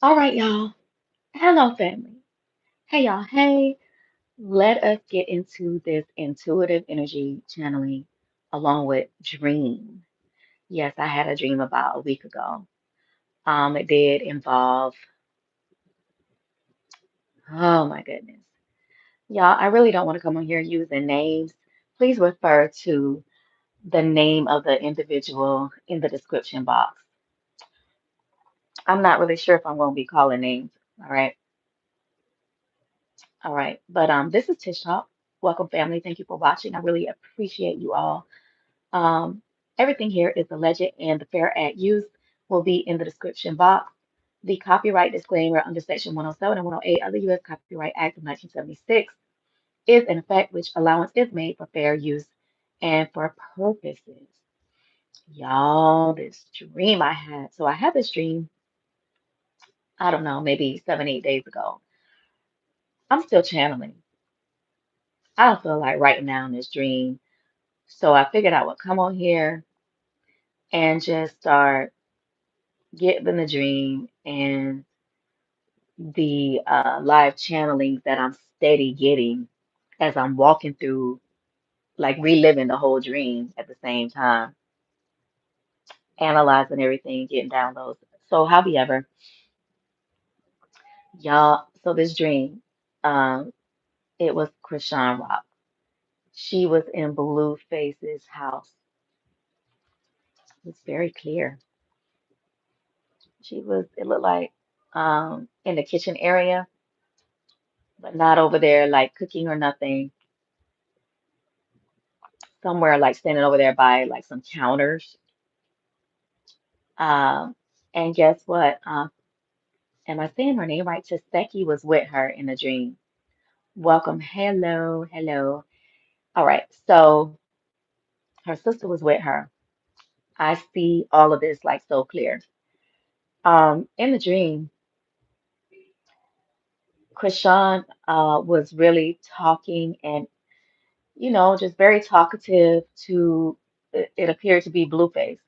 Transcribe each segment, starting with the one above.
All right, y'all. Hello, family. Hey, y'all. Hey, let us get into this intuitive energy channeling along with dream. Yes, I had a dream about a week ago. It did involve, oh my goodness. Y'all, I really don't want to come on here using names. Please refer to the name of the individual in the description box. I'm not really sure if I'm going to be calling names. All right. All right. But this is Tish Talk. Welcome, family. Thank you for watching. I really appreciate you all. Um, Everything here is alleged, and the fair ad use will be in the description box. The copyright disclaimer under Section 107 and 108 of the U.S. Copyright Act of 1976 is in effect, which allowance is made for fair use and for purposes. Y'all, this dream I had. So I had this dream, I don't know, maybe 7, 8 days ago. I'm still channeling. I don't feel like writing down this dream. So I figured I would come on here and just start getting the dream and the live channelings that I'm steady getting as I'm walking through, like reliving the whole dream at the same time, analyzing everything, getting downloads. So, however, y'all, so this dream, um, it was Chrisean Rock. She was in Blueface's house. It's very clear. She was, it looked like in the kitchen area, but not over there like cooking or nothing. Somewhere like standing over there by like some counters. Um, and guess what? Am I saying her name right? Taseki was with her in the dream. Welcome. Hello, hello. All right. So her sister was with her. I see all of this like so clear. In the dream, Krishan was really talking and, just very talkative to, it appeared to be Blueface.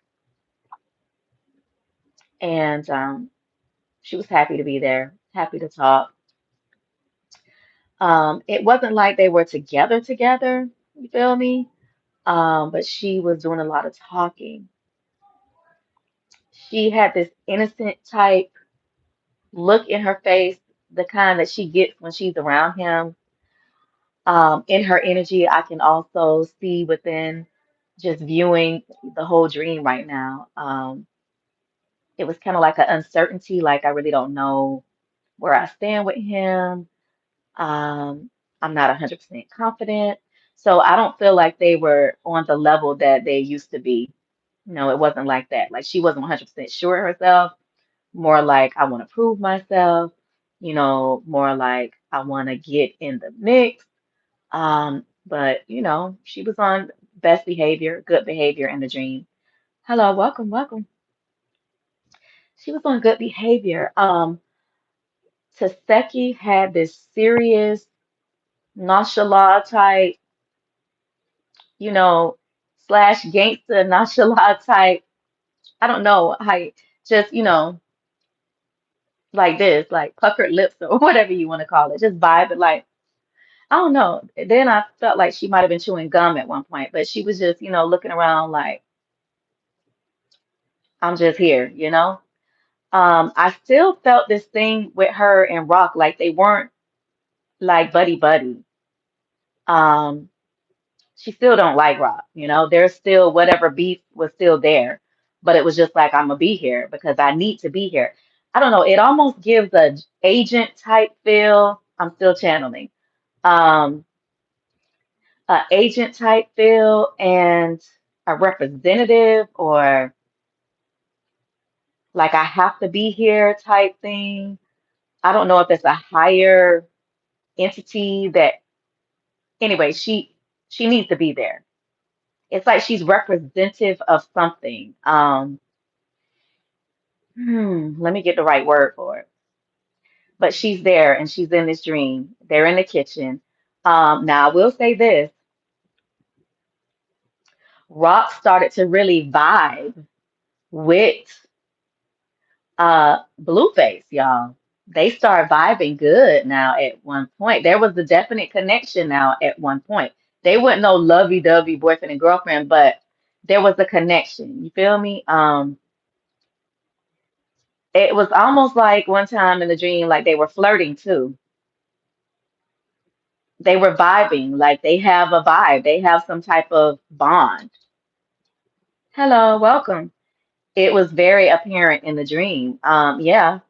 And she was happy to be there, happy to talk. It wasn't like they were together, you feel me? But she was doing a lot of talking. She had this innocent type look in her face, the kind that she gets when she's around him. In her energy, I can also see within just viewing the whole dream right now. It was kind of like an uncertainty, like I really don't know where I stand with him. Um, I'm not 100% confident. So I don't feel like they were on the level that they used to be. No, it wasn't like that. Like she wasn't 100% sure of herself. More like I want to prove myself. More like I want to get in the mix. But she was on best behavior, good behavior in the dream. Hello, welcome, welcome. She was on good behavior. Taseki had this serious, nonchalant type, you know, slash gangster nonchalant type. I don't know how just, like this, like puckered lips or whatever you want to call it. Just vibe it like, I don't know. Then I felt like she might have been chewing gum at one point, but she was just, looking around like, I'm just here. I still felt this thing with her and Rock, like they weren't like buddy buddy. Um, she still don't like Rock. There's still whatever beef was still there, but it was just like I'm gonna be here because I need to be here. I don't know. It almost gives a agent type feel. I'm still channeling. Um, a agent type feel and a representative or like I have to be here type thing. I don't know if it's a higher entity that anyway, she needs to be there. It's like she's representative of something. Let me get the right word for it. But she's there and she's in this dream. They're in the kitchen. Now I will say this. Rock started to really vibe with Blueface, y'all. They start vibing good now at one point. There was a definite connection now at one point. They weren't no lovey-dovey boyfriend and girlfriend, but there was a connection. You feel me? It was almost like one time in the dream, like they were flirting too. They were vibing, like they have a vibe. They have some type of bond. Hello, welcome. It was very apparent in the dream. Yeah.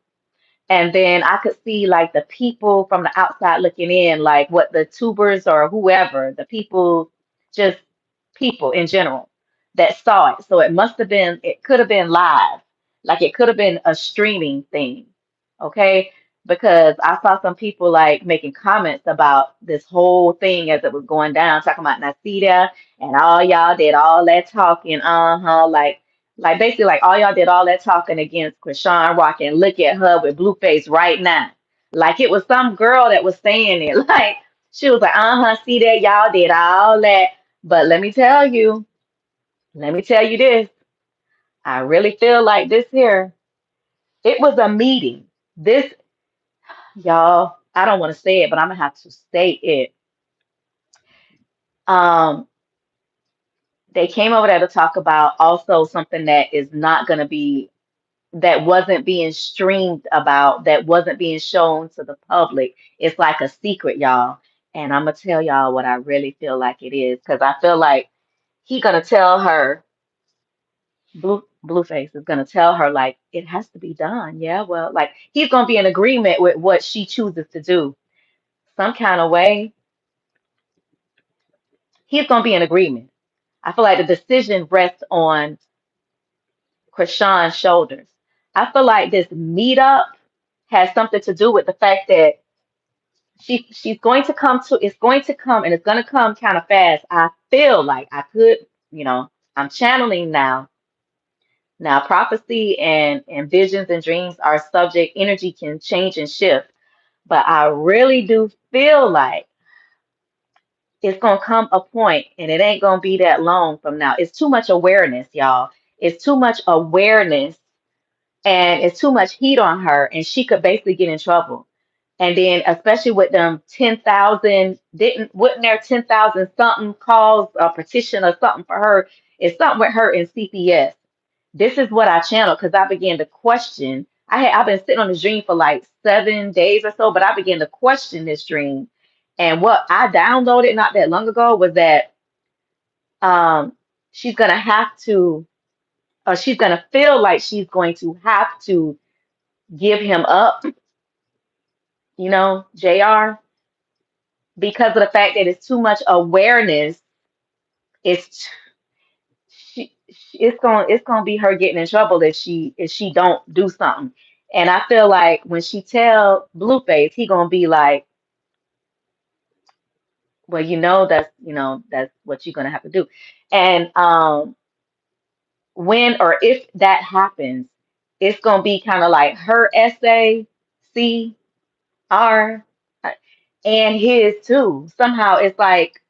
And then I could see like the people from the outside looking in, like what the tubers or whoever, the people, just people in general that saw it. So it must have been, it could have been live, like it could have been a streaming thing. Okay. Because I saw some people like making comments about this whole thing as it was going down, talking about Nasida and all y'all did all that talking, like basically like all y'all did all that talking against Chrisean Rock and look at her with Blueface right now. Like it was some girl that was saying it. Like she was like, see that y'all did all that. But let me tell you this. I really feel like this here. It was a meeting. This, y'all, I don't want to say it, but I'm gonna have to say it. Um, they came over there to talk about also something that is not gonna be that wasn't being streamed about, that wasn't being shown to the public. It's like a secret, y'all. And I'm gonna tell y'all what I really feel like it is, because I feel like he gonna tell her, Blueface is gonna tell her like it has to be done. Yeah, well, like he's gonna be in agreement with what she chooses to do. Some kind of way, he's gonna be in agreement. I feel like the decision rests on Krishan's shoulders. I feel like this meetup has something to do with the fact that she's going to come to it's going to come and it's going to come kind of fast. I feel like I could, you know, I'm channeling now. Now prophecy and visions and dreams are subject. Energy can change and shift, but I really do feel like it's going to come a point and it ain't going to be that long from now. It's too much awareness, y'all. It's too much awareness and it's too much heat on her and she could basically get in trouble. And then especially with them 10,000, didn't wasn't there 10,000 something calls a petition or something for her? It's something with her in CPS. This is what I channeled because I began to question. I've been sitting on this dream for like 7 days or so, but I began to question this dream. And what I downloaded not that long ago was that um she's gonna have to, or she's gonna feel like she's going to have to give him up, JR, because of the fact that it's too much awareness. It's it's gonna be her getting in trouble if she don't do something. And I feel like when she tell Blueface, he gonna be like, well, that's what you're gonna have to do. And when or if that happens, it's gonna be kind of like her essay, CR, and his too. Somehow it's like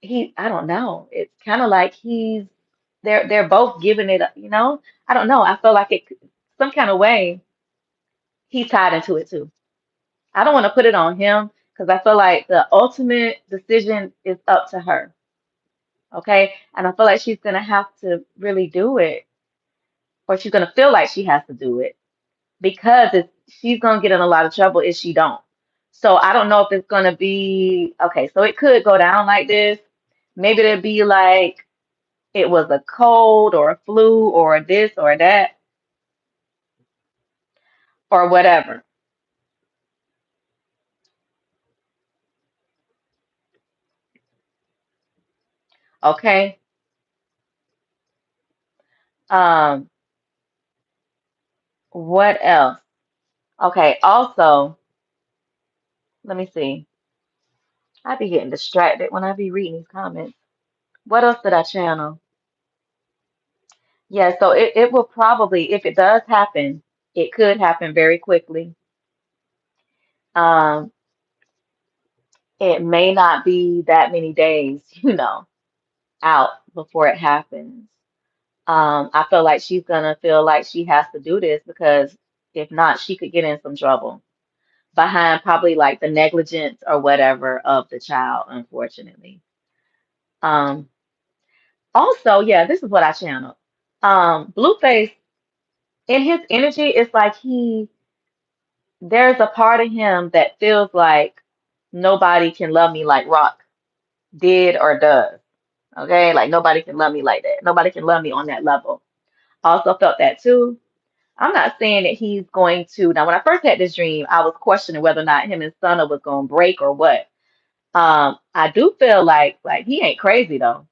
I don't know. It's kind of like they're both giving it, I don't know. I feel like some kind of way he's tied into it too. I don't want to put it on him because I feel like the ultimate decision is up to her. Okay. And I feel like she's gonna have to really do it, or she's gonna feel like she has to do it because she's gonna get in a lot of trouble if she don't. So I don't know if it's gonna be okay. So it could go down like this. Maybe it'd be like it was a cold or a flu or this or that or whatever. Okay. Um, what else? Okay, also, let me see. I be getting distracted when I be reading these comments. What else did I channel? Yeah, so it will probably, if it does happen, it could happen very quickly. Um, it may not be that many days, out before it happens. I feel like she's gonna feel like she has to do this because if not, she could get in some trouble behind probably like the negligence or whatever of the child, unfortunately. Um, Also, yeah, this is what I channeled. Blueface, in his energy, it's like there's a part of him that feels like nobody can love me like Rock did or does. Okay, like nobody can love me like that. Nobody can love me on that level. Also felt that too. I'm not saying that he's going to. Now, when I first had this dream, I was questioning whether or not him and Stunner was going to break or what. I do feel like he ain't crazy though.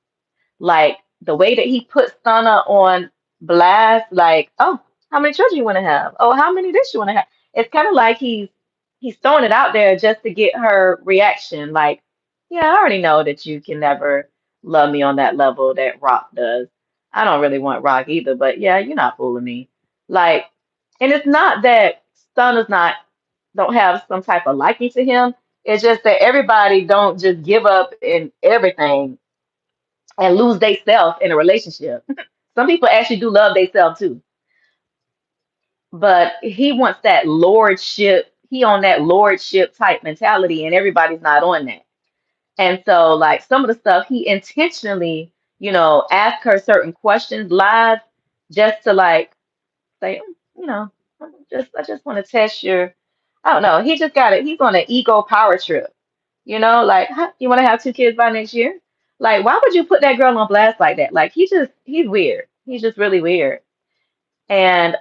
Like the way that he put Stunner on blast, like, oh, how many children you want to have? Oh, how many this you want to have? It's kind of like he's throwing it out there just to get her reaction. Like, yeah, I already know that you can never love me on that level that Rock does. I don't really want Rock either, but yeah, you're not fooling me. Like, and it's not that Stunner's not don't have some type of liking to him. It's just that everybody don't just give up in everything and lose they self in a relationship. Some people actually do love they self too, but he wants that lordship. He on that lordship type mentality, and everybody's not on that. And so, like some of the stuff, he intentionally, ask her certain questions live, just to like say, you know, I just want to test your. I don't know. He just got it. He's on an ego power trip. Like, huh, you want to have two kids by next year? Like, why would you put that girl on blast like that? Like, he's weird. He's just really weird. And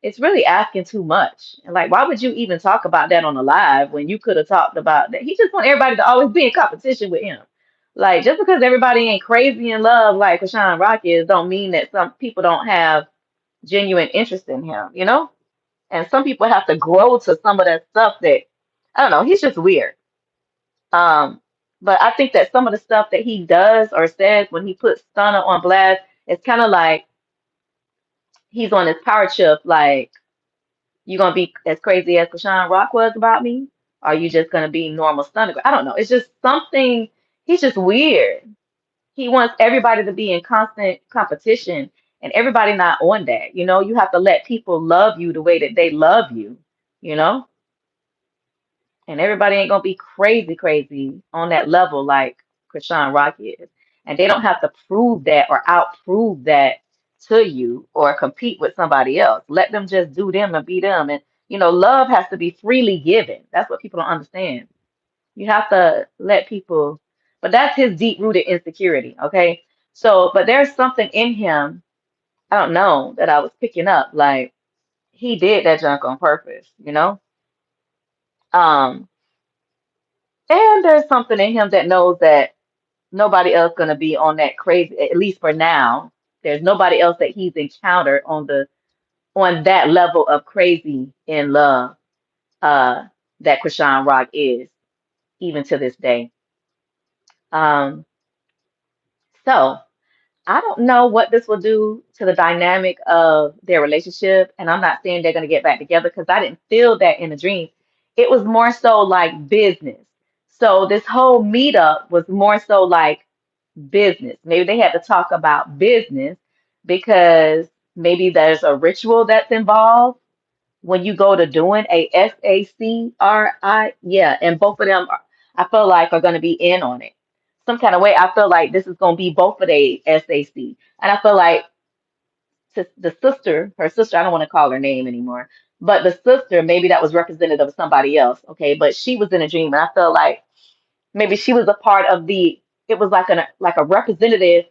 it's really asking too much. And like, why would you even talk about that on a live when you could have talked about that? He just want everybody to always be in competition with him. Like, just because everybody ain't crazy in love like Chrisean Rock is, don't mean that some people don't have genuine interest in him? And some people have to grow to some of that stuff that I don't know. He's just weird. Um, but I think that some of the stuff that he does or says when he puts Stunner on blast, it's kind of like he's on his power trip. Like, you gonna be as crazy as Krishan Rock was about me? Or are you just gonna be normal Stunner? I don't know. It's just something. He's just weird. He wants everybody to be in constant competition, and everybody not on that. You have to let people love you the way that they love you. You know. And everybody ain't gonna be crazy, crazy on that level like Krishan Rock is. And they don't have to prove that or outprove that to you or compete with somebody else. Let them just do them and be them. And love has to be freely given. That's what people don't understand. You have to let people, but that's his deep-rooted insecurity, okay? So, but there's something in him, I don't know, that I was picking up. Like he did that junk on purpose. Um, and there's something in him that knows that nobody else gonna be on that crazy, at least for now. There's nobody else that he's encountered on that level of crazy in love uh that Krishan Rock is, even to this day. Um, so I don't know what this will do to the dynamic of their relationship, and I'm not saying they're gonna get back together because I didn't feel that in the dream. It was more so like business. So this whole meetup was more so like business. Maybe they had to talk about business because maybe there's a ritual that's involved when you go to doing a SACRI. Yeah, and both of them I feel like are going to be in on it. Some kind of way I feel like this is going to be both of the SAC. And I feel like the sister, her sister, I don't want to call her name anymore, but the sister, maybe that was representative of somebody else, okay? But she was in a dream and I felt like maybe she was a part of it was like a representative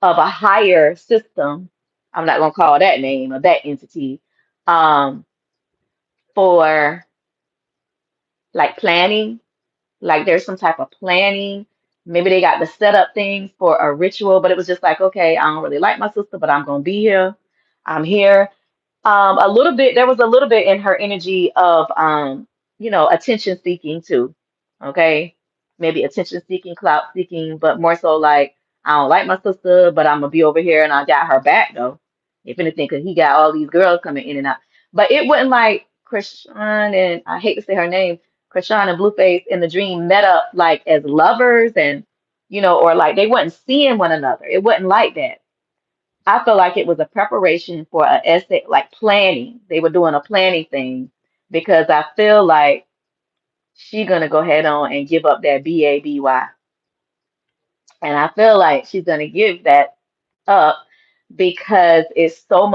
of a higher system. I'm not gonna call that name or that entity, um, for like planning. Like there's some type of planning. Maybe they got to set up things for a ritual, but it was just like, okay, I don't really like my sister, but I'm gonna be here. I'm here. A little bit, there was a little bit in her energy of attention seeking too. Okay. Maybe attention seeking, clout seeking, but more so like I don't like my sister, but I'm gonna be over here and I got her back though. If anything, because he got all these girls coming in and out. But it wasn't like Christian and I hate to say her name, Christian and Blueface in the dream met up like as lovers and or like they wasn't seeing one another. It wasn't like that. I feel like it was a preparation for a essay, like planning. They were doing a planning thing because I feel like she's gonna go head on and give up that BABY. And I feel like she's gonna give that up because it's too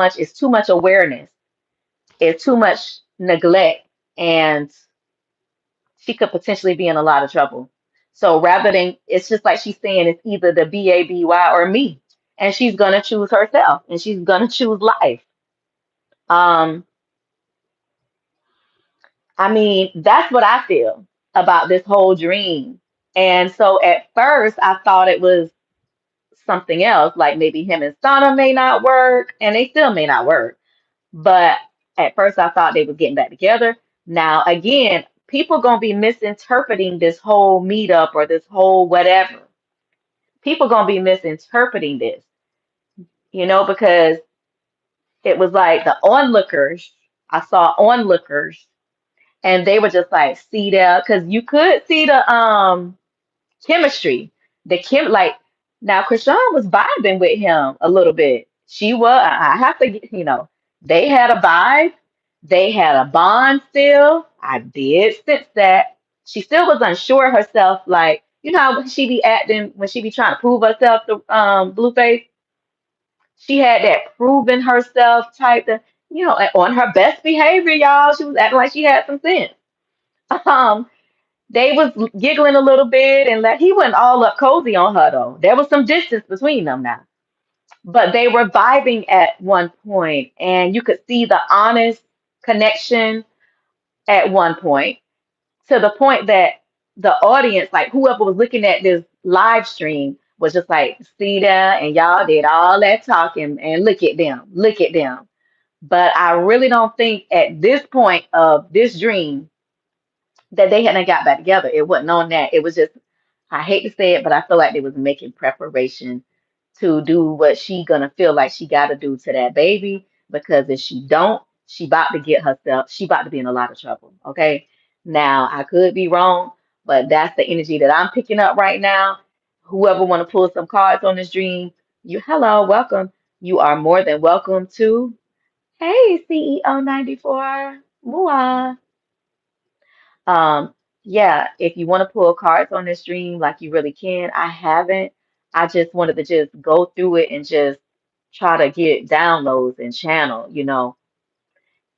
much awareness, it's too much neglect, and she could potentially be in a lot of trouble. So rather than, it's just like she's saying it's either the BABY or me. And she's gonna choose herself and she's gonna choose life. Um, I mean, that's what I feel about this whole dream. And so at first I thought it was something else, like maybe him and Sana may not work, and they still may not work. But at first I thought they was getting back together. Now again, people gonna be misinterpreting this whole meetup or this whole whatever. People gonna be misinterpreting this, because it was like the onlookers. I saw onlookers, and they were just like, see there, because you could see the chemistry. Like now Chrisean was vibing with him a little bit. She was, I have to, they had a vibe. They had a bond still. I did sense that. She still was unsure of herself, like, how she be acting when she be trying to prove herself to Blueface. She had that proving herself type of, on her best behavior, y'all. She was acting like she had some sense. Um, they was giggling a little bit, and he went all up cozy on her though. There was some distance between them now, but they were vibing at one point, and you could see the honest connection at one point, to the point that the audience, like whoever was looking at this live stream, was just like, see there, and y'all did all that talking, and look at them. But I really don't think at this point of this dream that they hadn't got back together. It wasn't on that. It was just, I hate to say it, but I feel like they was making preparation to do what she gonna feel like she gotta do to that baby. Because if she don't, she about to be in a lot of trouble. Okay. Now I could be wrong, but that's the energy that I'm picking up right now. Whoever want to pull some cards on this dream, hello, welcome. You are more than welcome to. Hey, CEO 94. Mua. Um, yeah, if you want to pull cards on this stream, like you really can. I haven't. I just wanted to just go through it and just try to get downloads and channel.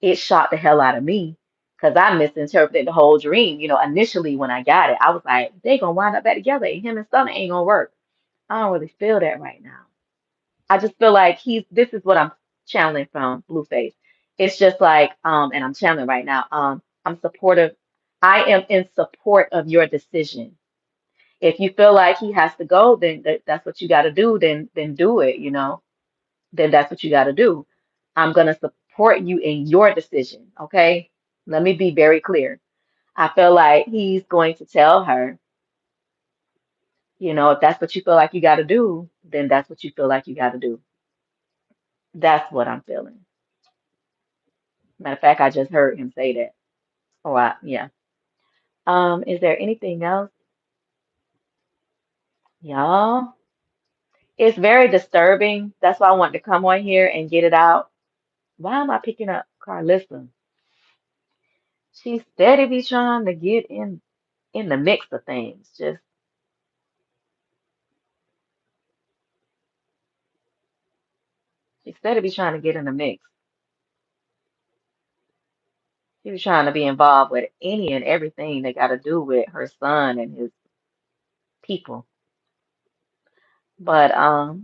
It shocked the hell out of me because I misinterpreted the whole dream. Initially when I got it, I was like, they gonna wind up back together and him and Stunner ain't gonna work. I don't really feel that right now. I just feel like this is what I'm channeling from Blueface. It's just like, and I'm channeling right now. I'm supportive. I am in support of your decision. If you feel like he has to go, then that's what you got to do. Then do it. Then that's what you got to do. I'm gonna support you in your decision. Okay. Let me be very clear. I feel like he's going to tell her, if that's what you feel like you got to do, then that's what you feel like you got to do. That's what I'm feeling. Matter of fact, I just heard him say that. Oh, yeah. Is there anything else, y'all? It's very disturbing. That's why I wanted to come on here and get it out. Why am I picking up Carlissa? She steady be trying to get in the mix of things. Just she steady be trying to get in the mix. She was trying to be involved with any and everything that got to do with her son and his people. But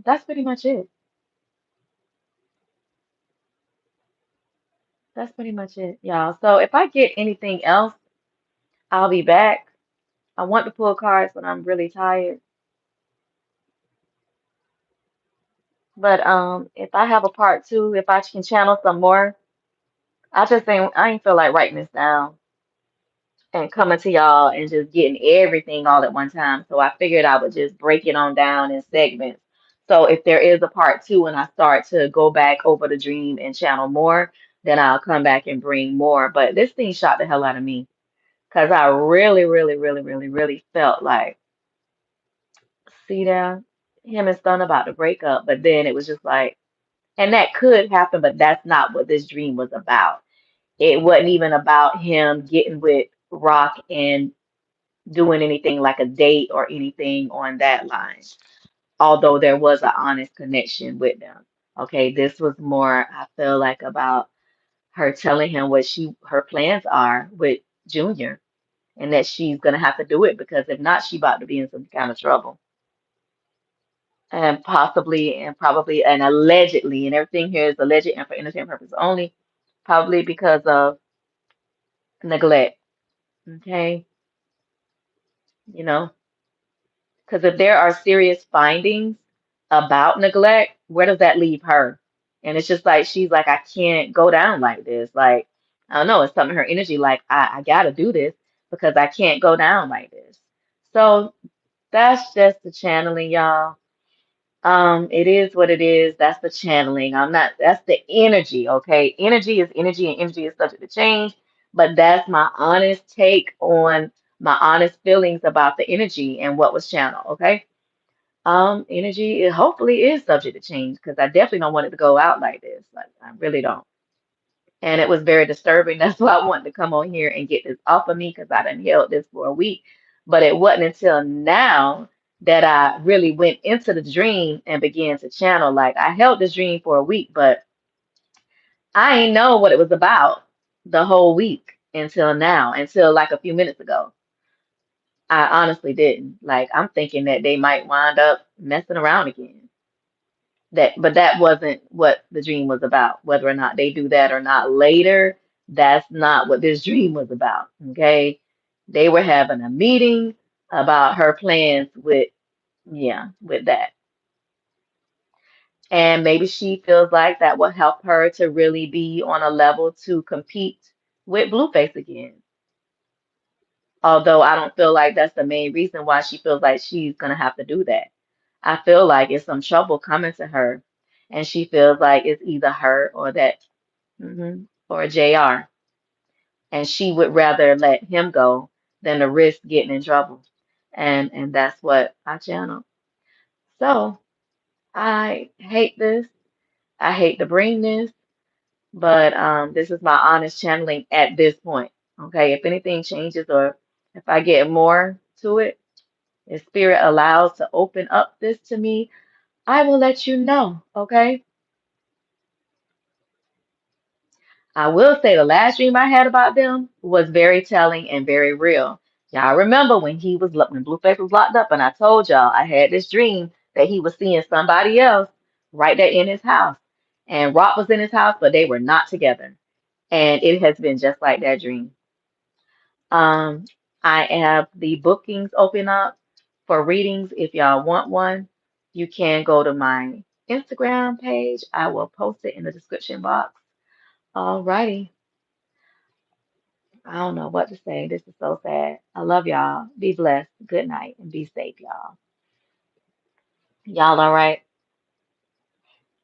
that's pretty much it. That's pretty much it, y'all. So if I get anything else, I'll be back. I want to pull cards when I'm really tired. But if I have a part two, if I can channel some more, I ain't feel like writing this down and coming to y'all and just getting everything all at one time. So I figured I would just break it on down in segments. So if there is a part two and I start to go back over the dream and channel more, then I'll come back and bring more. But this thing shot the hell out of me because I really, really, really, really, really felt like, see that him and Stun about to break up, but then it was just like. And that could happen, but that's not what this dream was about. It wasn't even about him getting with Rock and doing anything like a date or anything on that line, although there was an honest connection with them. Okay, this was more, I feel like, about her telling him what her plans are with Junior, and that she's gonna have to do it because if not, she about to be in some kind of trouble. And possibly and probably and allegedly, and everything here is alleged and for entertainment purposes only, probably because of neglect. Okay, you know, because if there are serious findings about neglect, where does that leave her? And it's just like she's like, I can't go down like this. Like, I don't know, it's something in her energy, like I gotta do this because I can't go down like this. So that's just the channeling, y'all. It is what it is. That's the channeling. I'm not, that's the energy, okay? Energy is energy and energy is subject to change, but that's my honest take on my honest feelings about the energy and what was channeled, okay? Energy hopefully is subject to change because I definitely don't want it to go out like this. Like I really don't. And it was very disturbing. That's why I wanted to come on here and get this off of me because I done held this for a week. But it wasn't until now that I really went into the dream and began to channel. Like I held this dream for a week, but I ain't know what it was about the whole week until now, until like a few minutes ago. I honestly didn't. Like I'm thinking that they might wind up messing around again. But that wasn't what the dream was about. Whether or not they do that or not later, that's not what this dream was about. Okay. They were having a meeting about her plans with, yeah, with that. And maybe she feels like that will help her to really be on a level to compete with Blueface again. Although I don't feel like that's the main reason why she feels like she's gonna have to do that. I feel like it's some trouble coming to her, and she feels like it's either her or that, or JR, and she would rather let him go than to risk getting in trouble, and that's what I channel. So I hate this. I hate to bring this, but this is my honest channeling at this point. Okay, if anything changes or if I get more to it, if spirit allows to open up this to me, I will let you know. Okay. I will say the last dream I had about them was very telling and very real. Y'all remember when when Blueface was locked up, and I told y'all I had this dream that he was seeing somebody else right there in his house, and Rock was in his house, but they were not together. And it has been just like that dream. Um, I have the bookings open up for readings. If y'all want one, you can go to my Instagram page. I will post it in the description box. Alrighty. I don't know what to say. This is so sad. I love y'all. Be blessed. Good night and be safe, y'all. Y'all all right?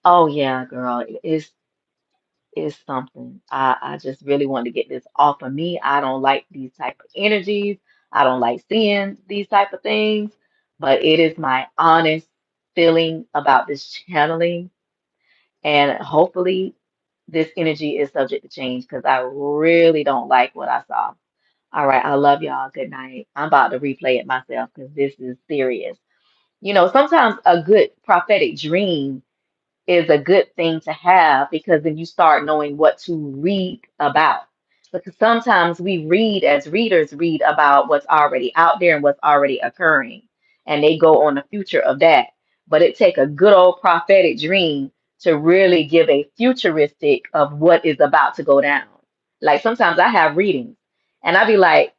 Oh yeah, girl. It's something. I just really want to get this off of me. I don't like these type of energies. I don't like seeing these type of things, but it is my honest feeling about this channeling, and hopefully this energy is subject to change because I really don't like what I saw. All right, I love y'all. Good night. I'm about to replay it myself because this is serious. Sometimes a good prophetic dream is a good thing to have because then you start knowing what to read about. Because sometimes we read as readers read about what's already out there and what's already occurring, and they go on the future of that. But it take a good old prophetic dream to really give a futuristic of what is about to go down. Like sometimes I have readings and I be like,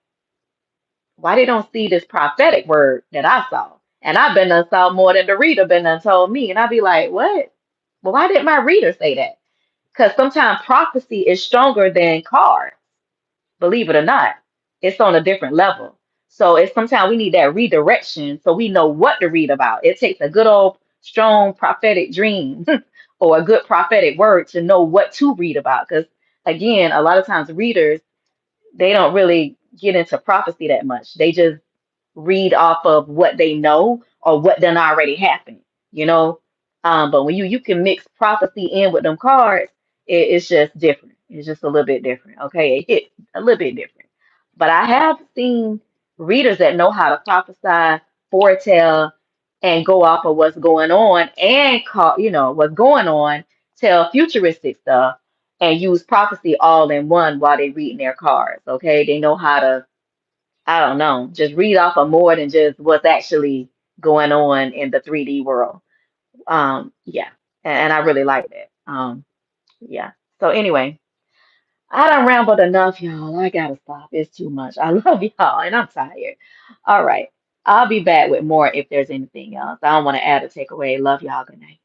why they don't see this prophetic word that I saw? And I've been done saw more than the reader been done told me. And I'd be like, what? Well, why didn't my reader say that? Because sometimes prophecy is stronger than cards, believe it or not. It's on a different level. So it's sometimes we need that redirection so we know what to read about. It takes a good old strong prophetic dream or a good prophetic word to know what to read about. Because again, a lot of times readers, they don't really get into prophecy that much. They just read off of what they know or what done already happened, you know? But when you can mix prophecy in with them cards, it's just different. It's just a little bit different. Okay, it hit a little bit different. But I have seen readers that know how to prophesy, foretell, and go off of what's going on and call, what's going on, tell futuristic stuff, and use prophecy all in one while they reading their cards. Okay, they know how to, I don't know, just read off of more than just what's actually going on in the 3D world. Yeah, and I really like that. Yeah. So anyway, I done rambled enough, y'all. I gotta stop. It's too much. I love y'all, and I'm tired. All right. I'll be back with more if there's anything else. I don't want to add or take away. Love y'all. Good night.